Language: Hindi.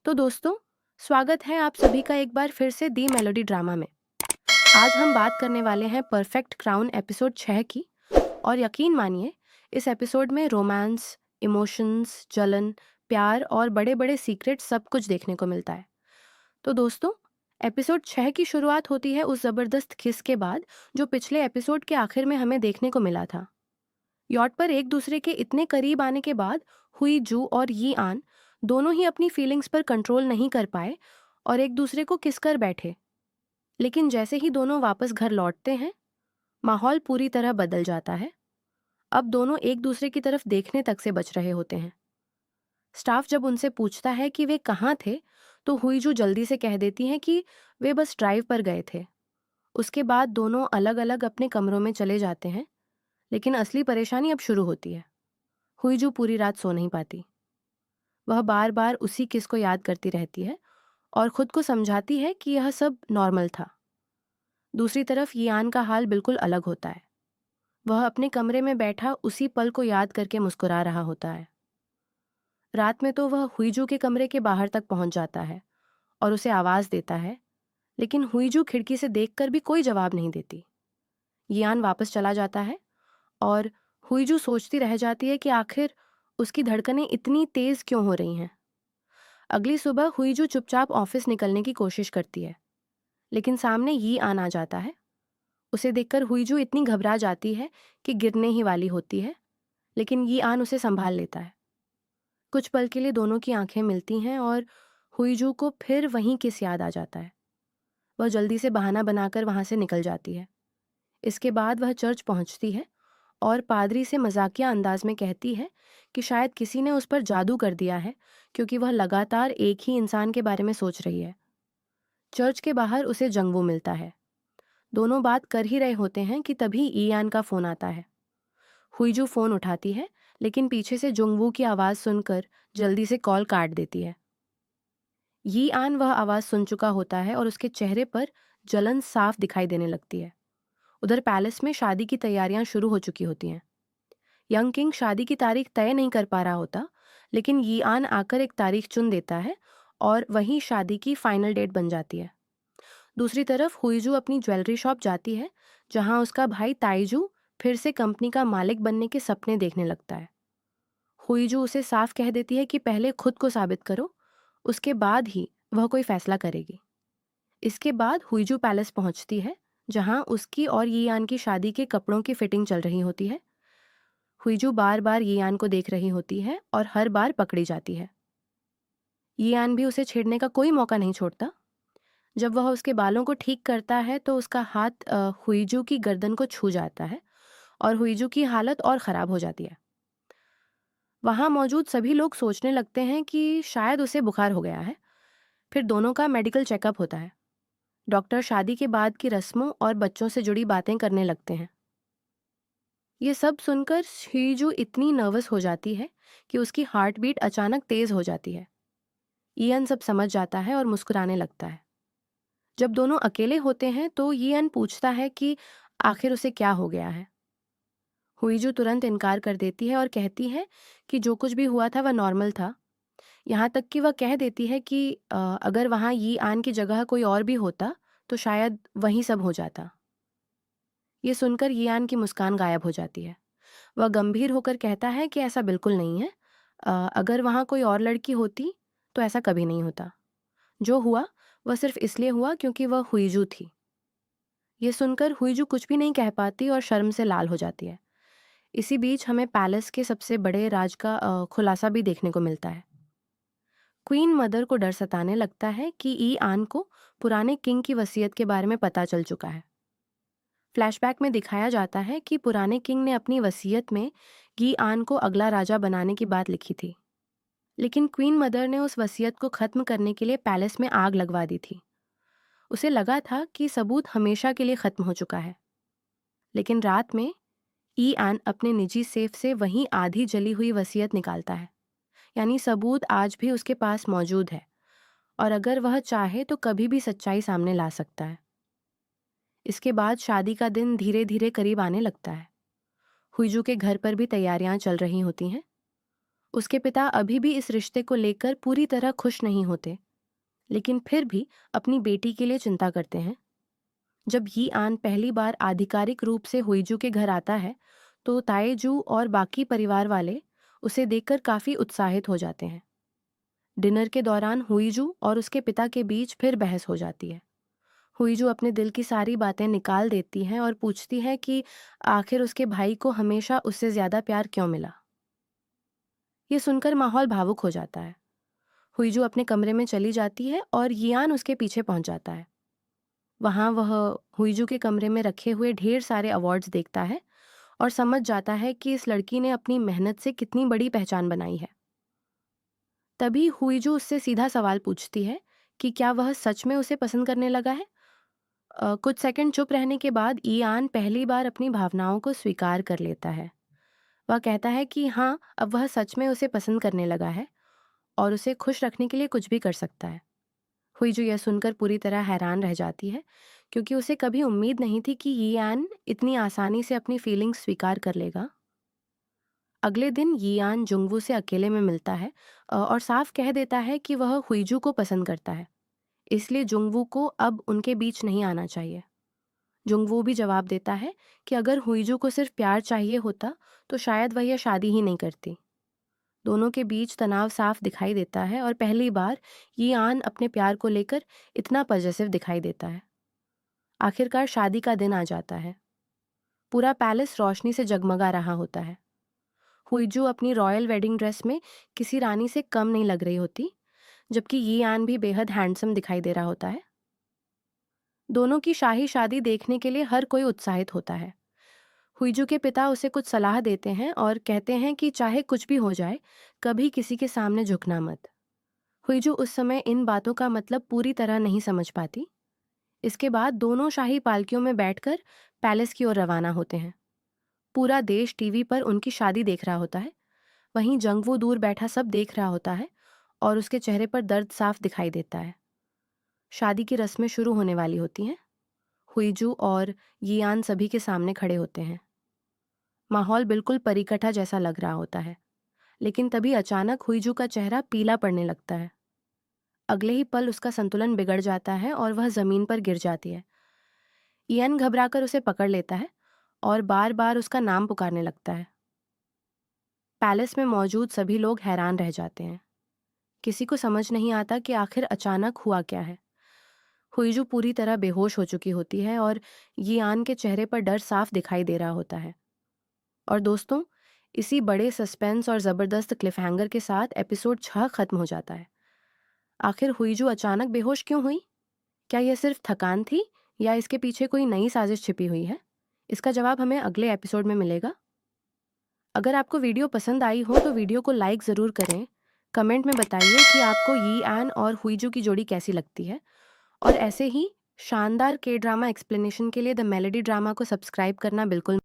तो दोस्तों, स्वागत है आप सभी का एक बार फिर से दी मेलोडी ड्रामा में। आज हम बात करने वाले हैं परफेक्ट क्राउन एपिसोड 6 की। और यकीन मानिए, इस एपिसोड में रोमांस, इमोशंस, जलन, प्यार और बड़े बड़े सीक्रेट सब कुछ देखने को मिलता है। तो दोस्तों, एपिसोड 6 की शुरुआत होती है उस जबरदस्त किस के बाद जो पिछले एपिसोड के आखिर में हमें देखने को मिला था। यॉट पर एक दूसरे के इतने करीब आने के बाद हुई जू और यी आन दोनों ही अपनी फीलिंग्स पर कंट्रोल नहीं कर पाए और एक दूसरे को किस कर बैठे। लेकिन जैसे ही दोनों वापस घर लौटते हैं, माहौल पूरी तरह बदल जाता है। अब दोनों एक दूसरे की तरफ देखने तक से बच रहे होते हैं। स्टाफ जब उनसे पूछता है कि वे कहाँ थे, तो हुईजू जल्दी से कह देती हैं कि वे बस ड्राइव पर गए थे। उसके बाद दोनों अलग अलग अपने कमरों में चले जाते हैं। लेकिन असली परेशानी अब शुरू होती है। हुईजू पूरी रात सो नहीं पाती। वह बार बार उसी किस को याद करती रहती है और खुद को समझाती है कि यह सब नॉर्मल था। दूसरी तरफ यान का हाल बिल्कुल अलग होता है। वह अपने कमरे में बैठा उसी पल को याद करके मुस्कुरा रहा होता है। रात में तो वह हुईजू के कमरे के बाहर तक पहुंच जाता है और उसे आवाज देता है, लेकिन हुईजू खिड़की से देखकर भी कोई जवाब नहीं देती। यान वापस चला जाता है और हुईजू सोचती रह जाती है कि आखिर उसकी धड़कनें इतनी तेज क्यों हो रही हैं। अगली सुबह हुईजू चुपचाप ऑफिस निकलने की कोशिश करती है, लेकिन सामने यी आन आ जाता है। उसे देखकर हुईजू इतनी घबरा जाती है कि गिरने ही वाली होती है, लेकिन यी आन उसे संभाल लेता है। कुछ पल के लिए दोनों की आंखें मिलती हैं और हुईजू को फिर वहीं किस याद आ जाता है। वह जल्दी से बहाना बनाकर वहां से निकल जाती है। इसके बाद वह चर्च पहुंचती है और पादरी से मजाकिया अंदाज में कहती है कि शायद किसी ने उस पर जादू कर दिया है, क्योंकि वह लगातार एक ही इंसान के बारे में सोच रही है। चर्च के बाहर उसे जंगवू मिलता है। दोनों बात कर ही रहे होते हैं कि तभी ईयान का फोन आता है। हुईजू फोन उठाती है, लेकिन पीछे से जुंगवू की आवाज सुनकर जल्दी से कॉल काट देती है। यी आन वह आवाज सुन चुका होता है और उसके चेहरे पर जलन साफ दिखाई देने लगती है। उधर पैलेस में शादी की तैयारियां शुरू हो चुकी होती हैं। यंग किंग शादी की तारीख तय नहीं कर पा रहा होता, लेकिन यी आन आकर एक तारीख चुन देता है और वही शादी की फाइनल डेट बन जाती है। दूसरी तरफ हुईजू अपनी ज्वेलरी शॉप जाती है, जहां उसका भाई ताइजू फिर से कंपनी का मालिक बनने के सपने देखने लगता है। हुईजू उसे साफ कह देती है कि पहले खुद को साबित करो, उसके बाद ही वह कोई फैसला करेगी। इसके बाद हुईजू पैलेस पहुंचती है, जहां उसकी और यीयान की शादी के कपड़ों की फिटिंग चल रही होती है। हुईजू बार बार यीयान को देख रही होती है और हर बार पकड़ी जाती है। यीयान भी उसे छेड़ने का कोई मौका नहीं छोड़ता। जब वह उसके बालों को ठीक करता है तो उसका हाथ हुईजू की गर्दन को छू जाता है और हुईजू की हालत और ख़राब हो जाती है। वहाँ मौजूद सभी लोग सोचने लगते हैं कि शायद उसे बुखार हो गया है। फिर दोनों का मेडिकल चेकअप होता है। डॉक्टर शादी के बाद की रस्मों और बच्चों से जुड़ी बातें करने लगते हैं। ये सब सुनकर शीजू इतनी नर्वस हो जाती है कि उसकी हार्ट बीट अचानक तेज हो जाती है। ईयन सब समझ जाता है और मुस्कुराने लगता है। जब दोनों अकेले होते हैं तो ईयन पूछता है कि आखिर उसे क्या हो गया है। हुईजू तुरंत इनकार कर देती है और कहती है कि जो कुछ भी हुआ था वह नॉर्मल था। यहाँ तक कि वह कह देती है कि अगर वहाँ यी आन की जगह कोई और भी होता तो शायद वही सब हो जाता। ये सुनकर यी आन की मुस्कान गायब हो जाती है। वह गंभीर होकर कहता है कि ऐसा बिल्कुल नहीं है। अगर वहाँ कोई और लड़की होती तो ऐसा कभी नहीं होता। जो हुआ वह सिर्फ इसलिए हुआ क्योंकि वह हुईजू थी। ये सुनकर हुईजू कुछ भी नहीं कह पाती और शर्म से लाल हो जाती है। इसी बीच हमें पैलेस के सबसे बड़े राज का खुलासा भी देखने को मिलता है। क्वीन मदर को डर सताने लगता है कि ई आन को पुराने किंग की वसीयत के बारे में पता चल चुका है। फ्लैशबैक में दिखाया जाता है कि पुराने किंग ने अपनी वसीयत में गी आन को अगला राजा बनाने की बात लिखी थी, लेकिन क्वीन मदर ने उस वसीयत को खत्म करने के लिए पैलेस में आग लगवा दी थी। उसे लगा था कि सबूत हमेशा के लिए खत्म हो चुका है, लेकिन रात में ई आन अपने निजी सेफ से वहीं आधी जली हुई वसीयत निकालता है। यानी सबूत आज भी उसके पास मौजूद है और अगर वह चाहे तो कभी भी सच्चाई सामने ला सकता है। इसके बाद शादी का दिन धीरे धीरे करीब आने लगता है। हुईजू के घर पर भी तैयारियां चल रही होती हैं। उसके पिता अभी भी इस रिश्ते को लेकर पूरी तरह खुश नहीं होते, लेकिन फिर भी अपनी बेटी के लिए चिंता करते हैं। जब यी आन पहली बार आधिकारिक रूप से हुईजू के घर आता है, तो ताएजू और बाकी परिवार वाले उसे देखकर काफी उत्साहित हो जाते हैं। डिनर के दौरान हुईजू और उसके पिता के बीच फिर बहस हो जाती है। हुईजू अपने दिल की सारी बातें निकाल देती हैं और पूछती है कि आखिर उसके भाई को हमेशा उससे ज्यादा प्यार क्यों मिला। ये सुनकर माहौल भावुक हो जाता है। हुईजू अपने कमरे में चली जाती है और यियान उसके पीछे पहुंच जाता है। वहां वह हुईजू के कमरे में रखे हुए ढेर सारे अवार्ड्स देखता है और समझ जाता है कि इस लड़की ने अपनी मेहनत से कितनी बड़ी पहचान बनाई है। तभी हुईजू उससे सीधा सवाल पूछती है कि क्या वह सच में उसे पसंद करने लगा है। कुछ सेकंड चुप रहने के बाद ईयान पहली बार अपनी भावनाओं को स्वीकार कर लेता है। वह कहता है कि हाँ, अब वह सच में उसे पसंद करने लगा है और उसे खुश रखने के लिए कुछ भी कर सकता है। हुईजू यह सुनकर पूरी तरह हैरान रह जाती है, क्योंकि उसे कभी उम्मीद नहीं थी कि यियान इतनी आसानी से अपनी फीलिंग्स स्वीकार कर लेगा। अगले दिन यियान जुंगवू से अकेले में मिलता है और साफ कह देता है कि वह हुईजू को पसंद करता है, इसलिए जुंगवू को अब उनके बीच नहीं आना चाहिए। जुंगवू भी जवाब देता है कि अगर हुईजू को सिर्फ प्यार चाहिए होता तो शायद वह यह शादी ही नहीं करती। दोनों के बीच तनाव साफ दिखाई देता है और पहली बार यियान अपने प्यार को लेकर इतना पॉजिटिव दिखाई देता है। आखिरकार शादी का दिन आ जाता है। पूरा पैलेस रोशनी से जगमगा रहा होता है। हुईजू अपनी रॉयल वेडिंग ड्रेस में किसी रानी से कम नहीं लग रही होती, जबकि यियान भी बेहद हैंडसम दिखाई दे रहा होता है। दोनों की शाही शादी देखने के लिए हर कोई उत्साहित होता है। हुईजू के पिता उसे कुछ सलाह देते हैं और कहते हैं कि चाहे कुछ भी हो जाए, कभी किसी के सामने झुकना मत। हुईजू उस समय इन बातों का मतलब पूरी तरह नहीं समझ पाती। इसके बाद दोनों शाही पालकियों में बैठकर पैलेस की ओर रवाना होते हैं। पूरा देश टीवी पर उनकी शादी देख रहा होता है। वहीं जंगवू दूर बैठा सब देख रहा होता है और उसके चेहरे पर दर्द साफ दिखाई देता है। शादी की रस्में शुरू होने वाली होती हैं। हुईजू और यियान सभी के सामने खड़े होते हैं। माहौल बिल्कुल परिकठा जैसा लग रहा होता है, लेकिन तभी अचानक हुईजू का चेहरा पीला पड़ने लगता है। अगले ही पल उसका संतुलन बिगड़ जाता है और वह जमीन पर गिर जाती है। इयन घबराकर उसे पकड़ लेता है और बार बार उसका नाम पुकारने लगता है। पैलेस में मौजूद सभी लोग हैरान रह जाते हैं। किसी को समझ नहीं आता कि आखिर अचानक हुआ क्या है। हुईजू पूरी तरह बेहोश हो चुकी होती है और यियान के चेहरे पर डर साफ दिखाई दे रहा होता है। और दोस्तों, इसी बड़े सस्पेंस और ज़बरदस्त क्लिफहैंगर के साथ एपिसोड 6 खत्म हो जाता है। आखिर हुईजू अचानक बेहोश क्यों हुई? क्या यह सिर्फ थकान थी या इसके पीछे कोई नई साजिश छिपी हुई है? इसका जवाब हमें अगले एपिसोड में मिलेगा। अगर आपको वीडियो पसंद आई हो तो वीडियो को लाइक ज़रूर करें। कमेंट में बताइए कि आपको यी एन और हुईजू की जोड़ी कैसी लगती है। और ऐसे ही शानदार के ड्रामा एक्सप्लेनेशन के लिए द मेलोडी ड्रामा को सब्सक्राइब करना बिल्कुल